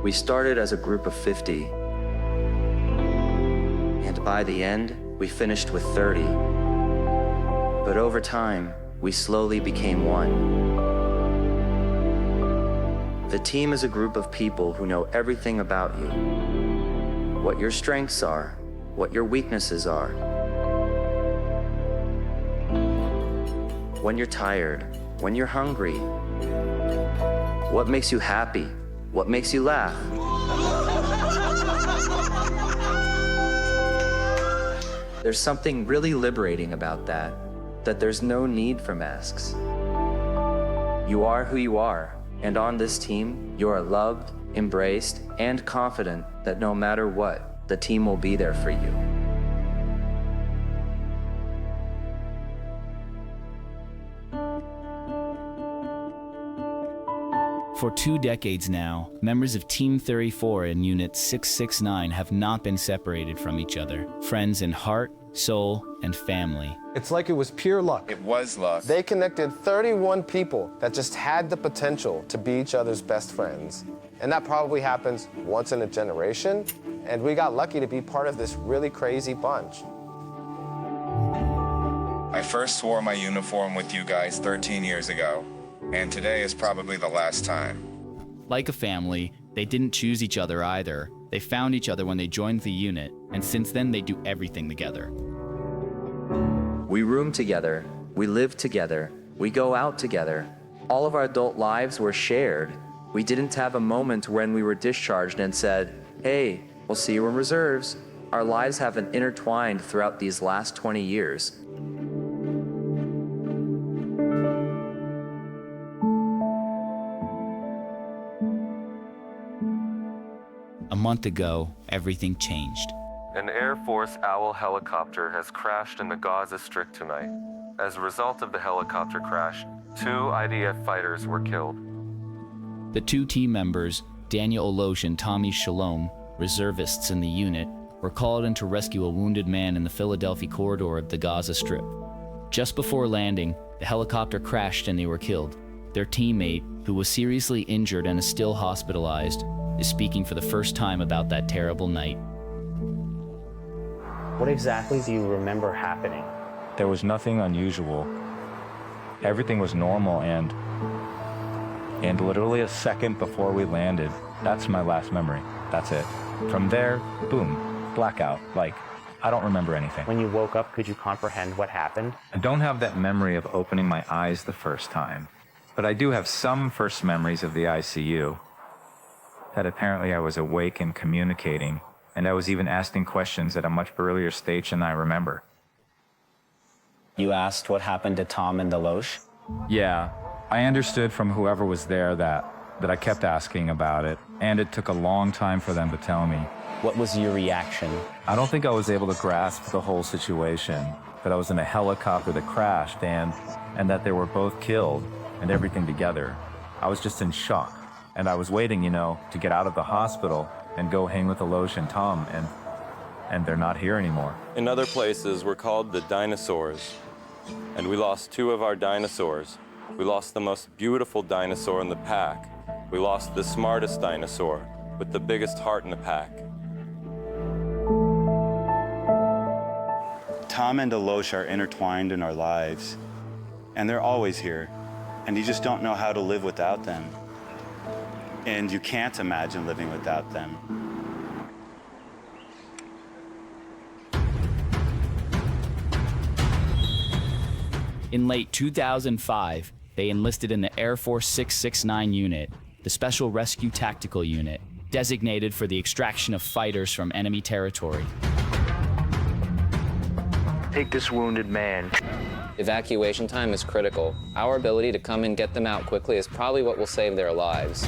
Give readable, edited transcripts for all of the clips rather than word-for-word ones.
We started as a group of 50, and by the end, we finished with 30. But over time, we slowly became one. The team is a group of people who know everything about you, what your strengths are, what your weaknesses are. When you're tired, when you're hungry, what makes you happy, what makes you laugh. There's something really liberating about that there's no need for masks. You are who you are, and on this team, you are loved, embraced, and confident that no matter what, the team will be there for you. For 2 decades now, members of Team 34 and Unit 669 have not been separated from each other, friends in heart, soul, and family. It's like it was pure luck. It was luck. They connected 31 people that just had the potential to be each other's best friends. And that probably happens once in a generation, and we got lucky to be part of this really crazy bunch. I first wore my uniform with you guys 13 years ago, and today is probably the last time. Like a family, they didn't choose each other either. They found each other when they joined the unit, and since then they do everything together. We room together, we live together, we go out together. All of our adult lives were shared. We didn't have a moment when we were discharged and said, hey, we'll see you in reserves. Our lives have been intertwined throughout these last 20 years. A month ago, everything changed. An Air Force Owl helicopter has crashed in the Gaza Strip tonight. As a result of the helicopter crash, 2 IDF fighters were killed. The 2 team members, Daniel Aloush and Tommy Shalom, reservists in the unit, were called in to rescue a wounded man in the Philadelphia corridor of the Gaza Strip. Just before landing, the helicopter crashed and they were killed. Their teammate, who was seriously injured and is still hospitalized, is speaking for the first time about that terrible night. What exactly do you remember happening? There was nothing unusual. Everything was normal, and literally a second before we landed, that's my last memory. That's it. From there, boom, blackout. Like, I don't remember anything. When you woke up, could you comprehend what happened? I don't have that memory of opening my eyes the first time, but I do have some first memories of the ICU. That apparently I was awake and communicating, and I was even asking questions at a much earlier stage than I remember. You asked what happened to Tom and Aloush? Yeah, I understood from whoever was there that I kept asking about it, and it took a long time for them to tell me. What was your reaction? I don't think I was able to grasp the whole situation, that I was in a helicopter that crashed and that they were both killed and everything together. I was just in shock. And I was waiting, to get out of the hospital and go hang with Aloush and Tom, and they're not here anymore. In other places, we're called the dinosaurs, and we lost 2 of our dinosaurs. We lost the most beautiful dinosaur in the pack. We lost the smartest dinosaur with the biggest heart in the pack. Tom and Aloush are intertwined in our lives, and they're always here, and you just don't know how to live without them. And you can't imagine living without them. In late 2005, they enlisted in the Air Force 669 unit, the Special Rescue Tactical Unit, designated for the extraction of fighters from enemy territory. Take this wounded man. Evacuation time is critical. Our ability to come and get them out quickly is probably what will save their lives.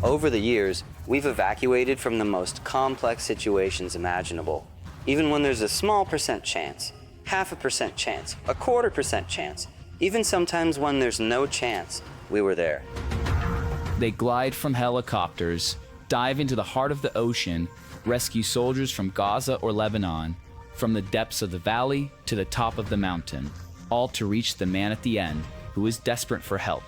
Over the years, we've evacuated from the most complex situations imaginable. Even when there's a small % chance, 0.5% chance, 0.25% chance, even sometimes when there's no chance, we were there. They glide from helicopters, dive into the heart of the ocean, rescue soldiers from Gaza or Lebanon, from the depths of the valley to the top of the mountain, all to reach the man at the end who is desperate for help.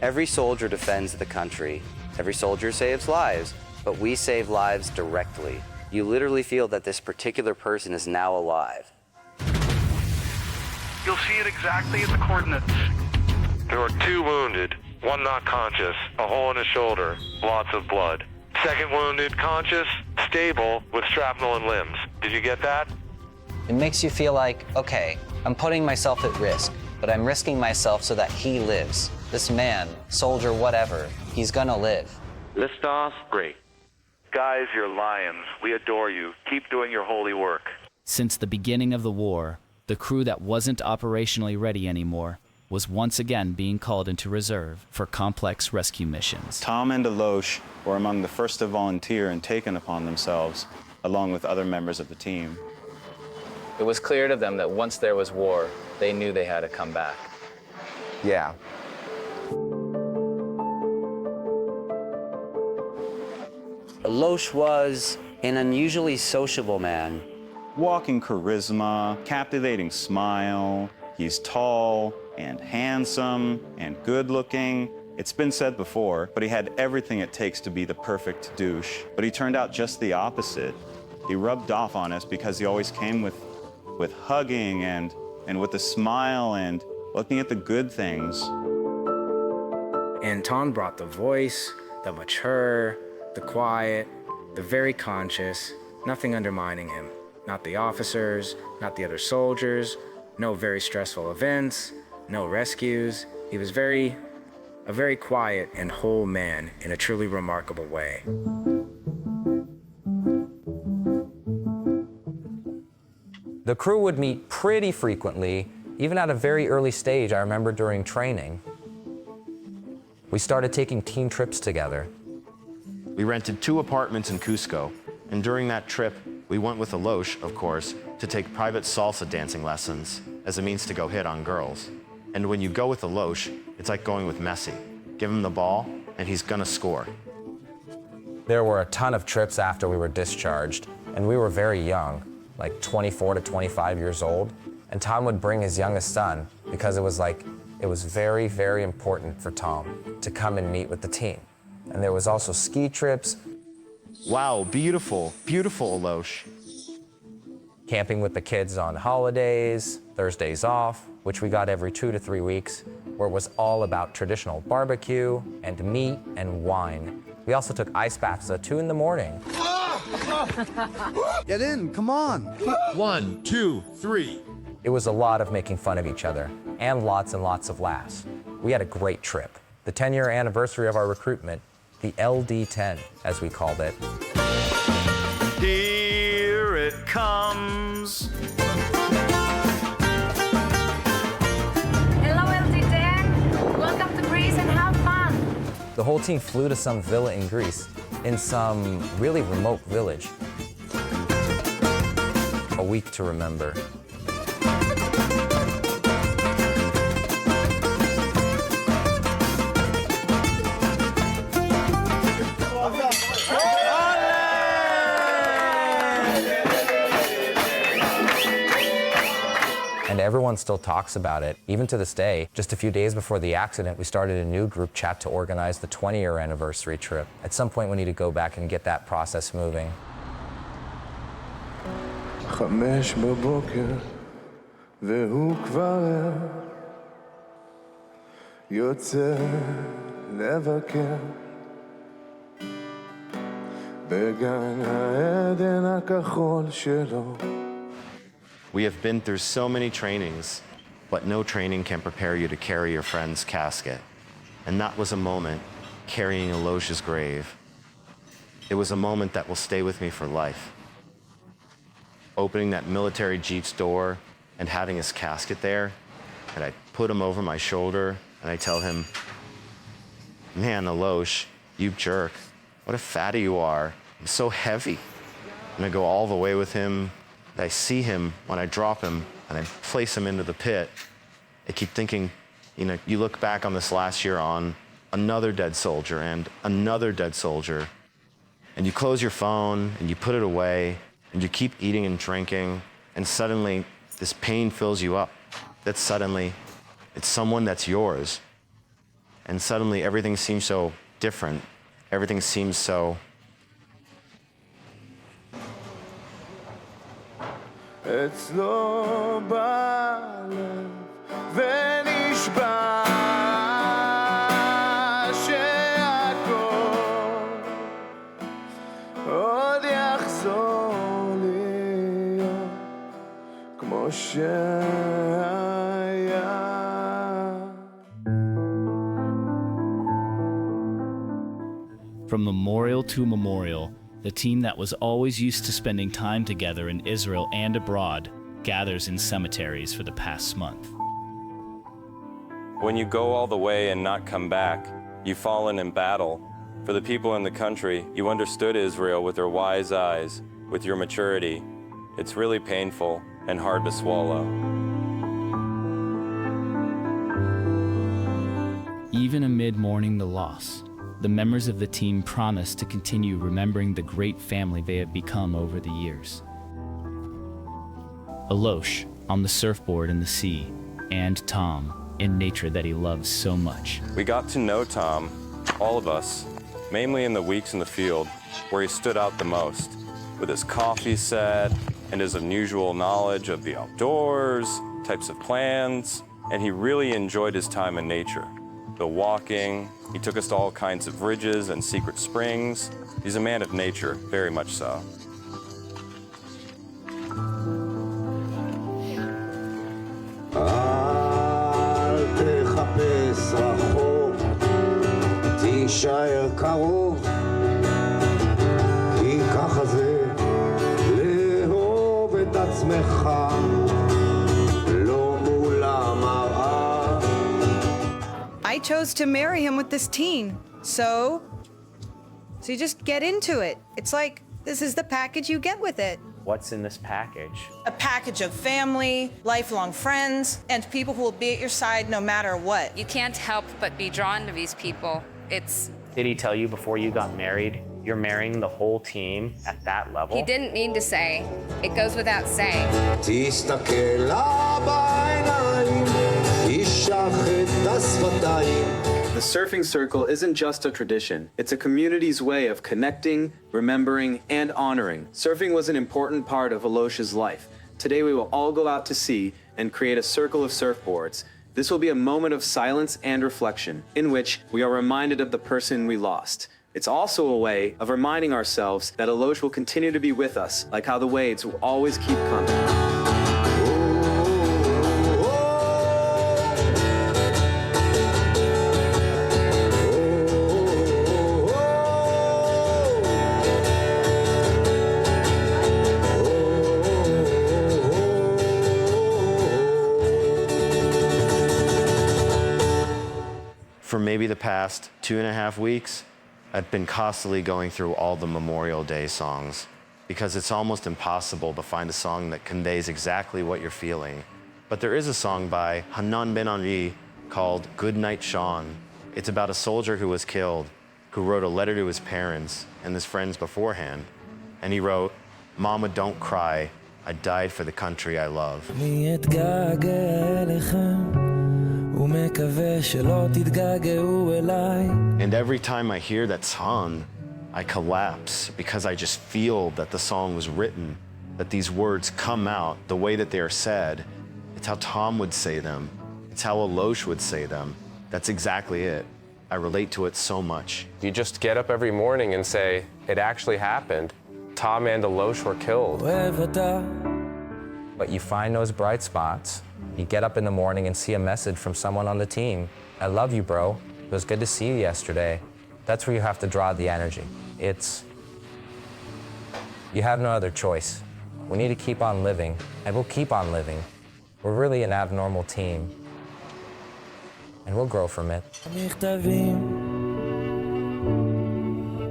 Every soldier defends the country. Every soldier saves lives, but we save lives directly. You literally feel that this particular person is now alive. You'll see it exactly at the coordinates. There were 2 wounded, 1 not conscious, a hole in his shoulder, lots of blood. 2nd wounded, conscious, stable, with shrapnel in limbs. Did you get that? It makes you feel like, okay, I'm putting myself at risk, but I'm risking myself so that he lives. This man, soldier, whatever, he's gonna live. Liftoff, great. Guys, you're lions. We adore you. Keep doing your holy work. Since the beginning of the war, the crew that wasn't operationally ready anymore was once again being called into reserve for complex rescue missions. Tom and Aloush were among the first to volunteer and take it upon themselves, along with other members of the team. It was clear to them that once there was war, they knew they had to come back. Yeah. Aloush was an unusually sociable man. Walking charisma, captivating smile. He's tall and handsome and good-looking. It's been said before, but he had everything it takes to be the perfect douche. But he turned out just the opposite. He rubbed off on us because he always came with hugging and with a smile and looking at the good things. And Tom brought the voice, the mature, the quiet, the very conscious, nothing undermining him. Not the officers, not the other soldiers, no very stressful events, no rescues. He was a very quiet and whole man in a truly remarkable way. The crew would meet pretty frequently, even at a very early stage. I remember during training. We started taking team trips together. We rented 2 apartments in Cusco, and during that trip, we went with Aloush, of course, to take private salsa dancing lessons as a means to go hit on girls. And when you go with Aloush, it's like going with Messi. Give him the ball, and he's gonna score. There were a ton of trips after we were discharged, and we were very young, like 24 to 25 years old. And Tom would bring his youngest son because it was very, very important for Tom to come and meet with the team. And there was also ski trips. Wow, beautiful, beautiful, Aloush. Camping with the kids on holidays, Thursdays off, which we got every 2 to 3 weeks, where it was all about traditional barbecue and meat and wine. We also took ice baths at 2 in the morning. Get in, come on. 1, 2, 3. It was a lot of making fun of each other and lots of laughs. We had a great trip. The 10-year anniversary of our recruitment, the LD-10, as we called it. Here it comes. Hello, LD-10. Welcome to Greece and have fun. The whole team flew to some villa in Greece, in some really remote village. A week to remember. And everyone still talks about it, even to this day. Just a few days before the accident, we started a new group chat to organize the 20-year anniversary trip. At some point, we need to go back and get that process moving. 5 בבוקר והוא כבר יוצא לבקר בגן העדן הכחול שלו. We have been through so many trainings, but no training can prepare you to carry your friend's casket. And that was a moment carrying Aloush's grave. It was a moment that will stay with me for life. Opening that military jeep's door and having his casket there, and I put him over my shoulder and I tell him, "Man, Aloush, you jerk. What a fatty you are. I'm so heavy." And I go all the way with him. I see him when I drop him and I place him into the pit. I keep thinking, you look back on this last year on another dead soldier and another dead soldier, and you close your phone and you put it away and you keep eating and drinking, and suddenly this pain fills you up. That suddenly it's someone that's yours. And suddenly everything seems so different. Everything seems so... אצלו בלב ונשבע שהכל עוד יחזור להיות כמו שהיה. From memorial to memorial, the team that was always used to spending time together in Israel and abroad gathers in cemeteries for the past month. When you go all the way and not come back, you've fallen in battle. For the people in the country, you understood Israel with their wise eyes, with your maturity. It's really painful and hard to swallow. Even amid mourning the loss, the members of the team promise to continue remembering the great family they have become over the years. Aloush on the surfboard in the sea, and Tom in nature that he loves so much. We got to know Tom, all of us, mainly in the weeks in the field, where he stood out the most, with his coffee set and his unusual knowledge of the outdoors, types of plants, and he really enjoyed his time in nature. The walking, he took us to all kinds of ridges and secret springs. He's a man of nature, very much so. אל תחפש רחוק, תישאר קרוב, כי ככה זה לאהוב את עצמך, לא מול המראה. I chose to marry him with this teen, so you just get into it. It's like, this is the package you get with it. What's in this package? A package of family, lifelong friends, and people who will be at your side no matter what. You can't help but be drawn to these people. Did he tell you before you got married, you're marrying the whole team at that level? He didn't need to say. It goes without saying. תסתכל לה בעיניים, תשח את השפתיים. The surfing circle isn't just a tradition. It's a community's way of connecting, remembering, and honoring. Surfing was an important part of Aloush's life. Today we will all go out to sea and create a circle of surfboards. This will be a moment of silence and reflection, in which we are reminded of the person we lost. It's also a way of reminding ourselves that Aloush will continue to be with us, like how the waves will always keep coming. For maybe the past 2.5 weeks, I've been constantly going through all the Memorial Day songs because it's almost impossible to find a song that conveys exactly what you're feeling. But there is a song by Hanan Ben Ali called Good Night Sean. It's about a soldier who was killed, who wrote a letter to his parents and his friends beforehand. And he wrote, "Mama, don't cry. I died for the country I love." And every time I hear that song, I collapse because I just feel that the song was written, that these words come out the way that they are said. It's how Tom would say them. It's how Aloush would say them. That's exactly it. I relate to it so much. You just get up every morning and say, it actually happened. Tom and Aloush were killed. But you find those bright spots. You get up in the morning and see a message from someone on the team. I love you, bro. It was good to see you yesterday. That's where you have to draw the energy. You have no other choice. We need to keep on living, and we'll keep on living. We're really an abnormal team, and we'll grow from it.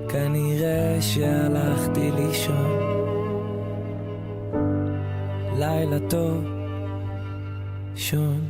כנראה שהלכתי לישון, לילה טוב, שון.